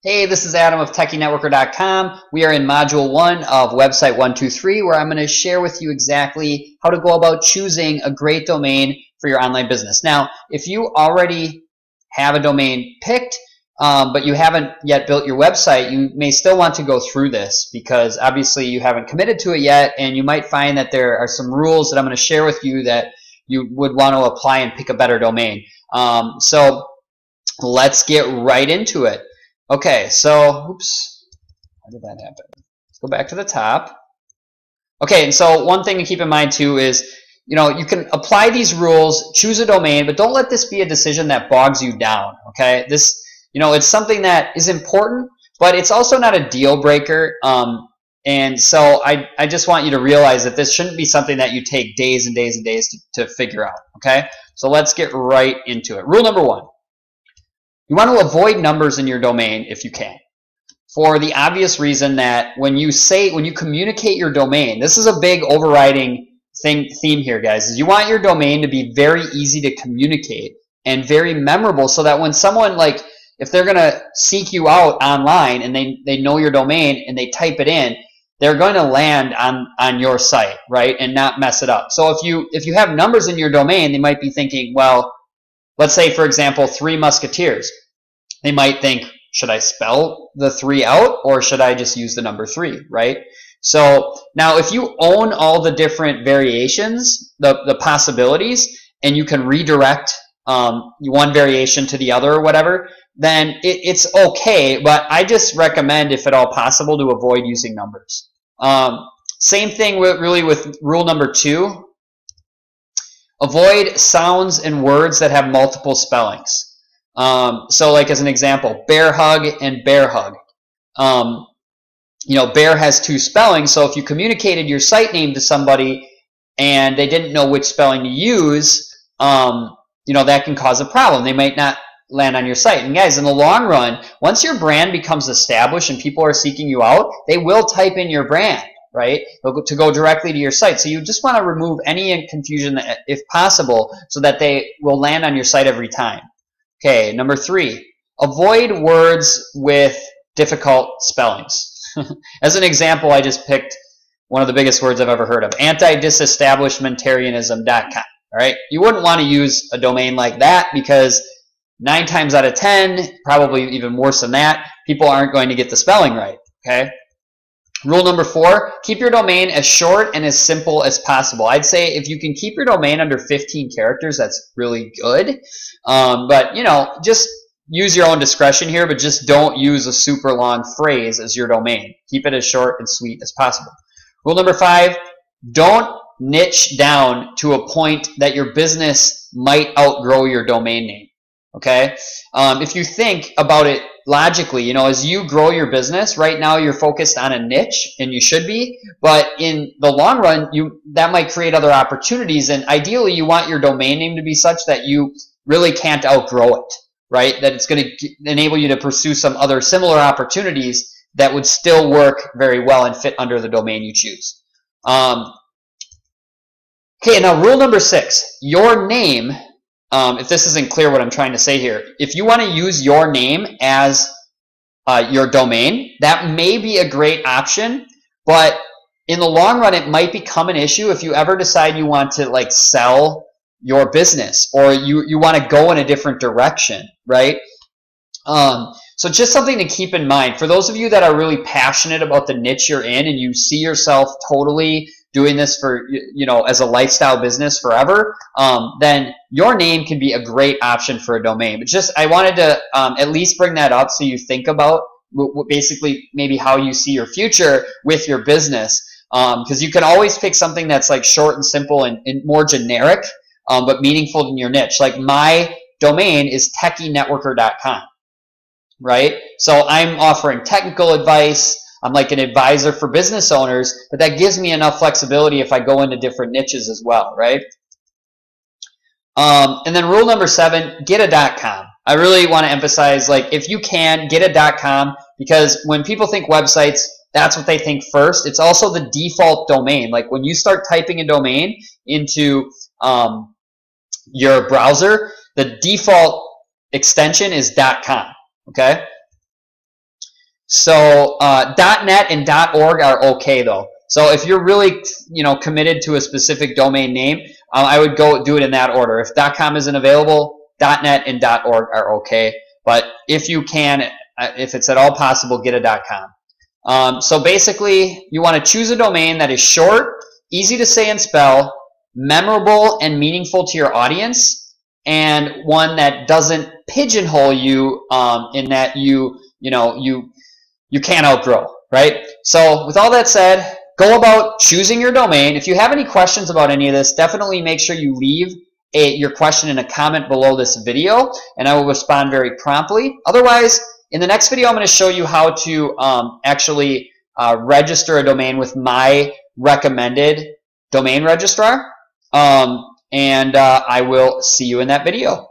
Hey, this is Adam of TechieNetworker.com. We are in Module 1 of Website 123, where I'm going to share with you exactly how to go about choosing a great domain for your online business. Now, if you already have a domain picked, but you haven't yet built your website, you may still want to go through this because obviously you haven't committed to it yet, and you might find that there are some rules that I'm going to share with you that you would want to apply and pick a better domain. So let's get right into it. Okay, so, oops, how did that happen? Let's go back to the top. Okay, and so one thing to keep in mind too is, you can apply these rules, choose a domain, but don't let this be a decision that bogs you down, okay? This, it's something that is important, but it's also not a deal breaker. And so I just want you to realize that this shouldn't be something that you take days and days and days to figure out, okay? So let's get right into it. Rule number 1. You want to avoid numbers in your domain if you can, for the obvious reason that when you communicate your domain, this is a big overriding theme here, guys, is you want your domain to be very easy to communicate and very memorable, so that when someone, if they're going to seek you out online and they know your domain and they type it in, they're going to land on your site, right, and not mess it up. So if you have numbers in your domain, they might be thinking, well, let's say, for example, 3 Musketeers. They might think, should I spell the 3 out, or should I just use the number 3, right? So now if you own all the different variations, the possibilities, and you can redirect one variation to the other or whatever, then it's okay, but I just recommend, if at all possible, to avoid using numbers. Same thing with rule number 2. Avoid sounds and words that have multiple spellings. So like as an example, bear hug and bear hug. Bear has 2 spellings, so if you communicated your site name to somebody and they didn't know which spelling to use, that can cause a problem. They might not land on your site. And guys, in the long run, once your brand becomes established and people are seeking you out, they will type in your brand, right, to go directly to your site. So you just want to remove any confusion, if possible, so that they will land on your site every time. Okay, number 3, avoid words with difficult spellings. As an example, I just picked one of the biggest words I've ever heard of, anti-disestablishmentarianism.com. All right, you wouldn't want to use a domain like that because 9 times out of 10, probably even worse than that, people aren't going to get the spelling right, okay? Rule number 4, keep your domain as short and as simple as possible. I'd say if you can keep your domain under 15 characters, that's really good. But, just use your own discretion here, but just don't use a super long phrase as your domain. Keep it as short and sweet as possible. Rule number 5, don't niche down to a point that your business might outgrow your domain name. Okay? If you think about it logically, as you grow your business, right now you're focused on a niche, and you should be, but in the long run, that might create other opportunities, and ideally you want your domain name to be such that you really can't outgrow it, right? That it's going to enable you to pursue some other similar opportunities that would still work very well and fit under the domain you choose. Okay, now rule number 6, your name. If this isn't clear what I'm trying to say here, if you want to use your name as your domain, that may be a great option, but in the long run, it might become an issue if you ever decide you want to sell your business, or you want to go in a different direction, right? So just something to keep in mind. For those of you that are really passionate about the niche you're in and you see yourself totally doing this for, as a lifestyle business forever, then your name can be a great option for a domain. But I wanted to at least bring that up so you think about basically maybe how you see your future with your business. Because you can always pick something that's short and simple and more generic, but meaningful in your niche. Like my domain is TechieNetworker.com, right? So I'm offering technical advice. I'm like an advisor for business owners, but that gives me enough flexibility if I go into different niches as well, right? And then rule number 7, get a .com. I really want to emphasize, if you can, get a .com, because when people think websites, that's what they think first. It's also the default domain. When you start typing a domain into your browser, the default extension is .com, okay? So .net and .org are okay though. So if you're really committed to a specific domain name, I would go do it in that order. If .com isn't available, .net and .org are okay. But if you can, if it's at all possible, get a .com. So basically, you want to choose a domain that is short, easy to say and spell, memorable and meaningful to your audience, and one that doesn't pigeonhole you in that you can't outgrow, right? So with all that said, go about choosing your domain. If you have any questions about any of this, definitely make sure you leave your question in a comment below this video, and I will respond very promptly. Otherwise, in the next video, I'm going to show you how to actually register a domain with my recommended domain registrar, and I will see you in that video.